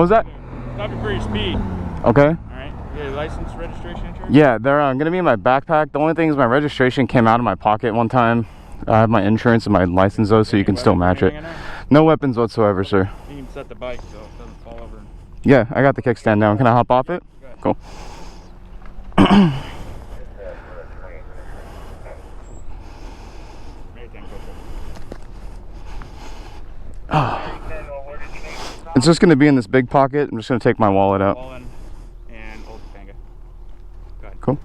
was that? Stop it for your speed. Okay. All right. You got your license, registration, insurance? Yeah, they're gonna be in my backpack. The only thing is my registration came out of my pocket one time. I have my insurance and my license though, so you can still match it. No weapons whatsoever, sir. You can set the bike so it doesn't fall over. Yeah, I got the kickstand down. Can I hop off it? Cool. It's just going to be in this big pocket. I'm just going to take my wallet out. And old Topanga. Go ahead. Cool.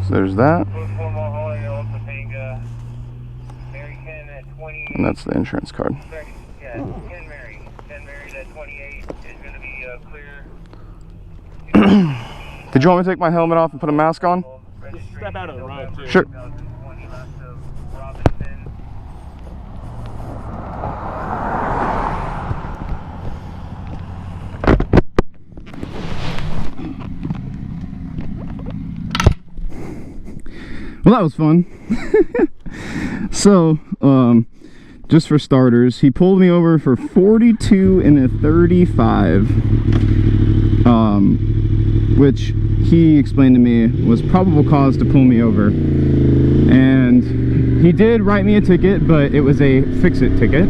So there's that. And that's the insurance card. Yeah, 10 Mary. 10 Mary, that 28 is going to be clear. Did you want me to take my helmet off and put a mask on? Just step out of the road, too. Sure. Well, that was fun. So, just for starters, he pulled me over for 42 and a 35, which he explained to me was probable cause to pull me over. And he did write me a ticket, but it was a fix-it ticket.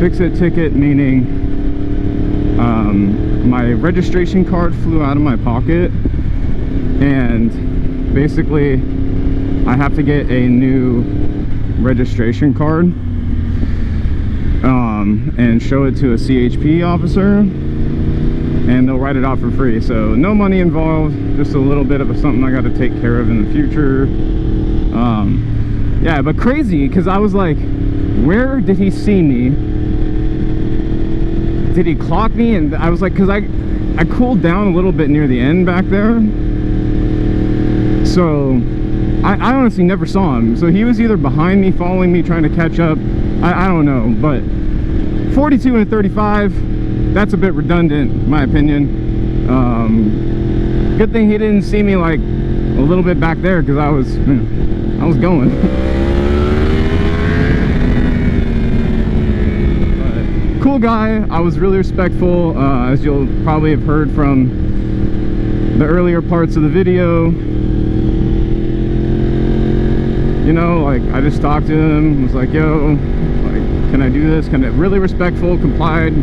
Fix-it ticket meaning my registration card flew out of my pocket, and basically I have to get a new registration card and show it to a CHP officer, and they'll write it off for free. So no money involved, just a little bit of something I got to take care of in the future. Yeah, but crazy, because I was like, where did he see me? Did he clock me? And I was like, because I cooled down a little bit near the end back there, so I honestly never saw him. So he was either behind me, following me, trying to catch up. I don't know, but 42 and 35, that's a bit redundant in my opinion. Good thing he didn't see me like a little bit back there, because I was going. But cool guy. I was really respectful, as you'll probably have heard from the earlier parts of the video. You know, like, I just talked to him, was like, yo, like, can I do this? Really respectful, complied.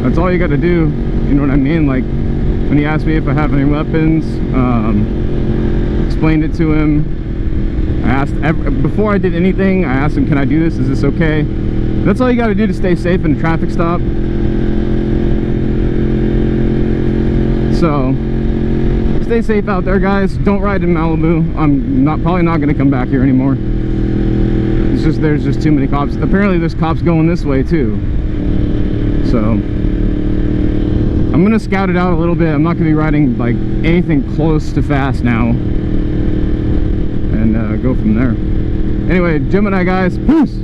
That's all you got to do. You know what I mean? Like, when he asked me if I have any weapons, explained it to him. I asked, before I did anything, I asked him, can I do this? Is this okay? That's all you got to do to stay safe in a traffic stop. So, stay safe out there, guys. Don't ride in Malibu. I'm probably not going to come back here anymore. It's just, there's just too many cops. Apparently there's cops going this way too. So I'm going to scout it out a little bit. I'm not going to be riding like anything close to fast now, and go from there. Anyway, Gemini guys, peace.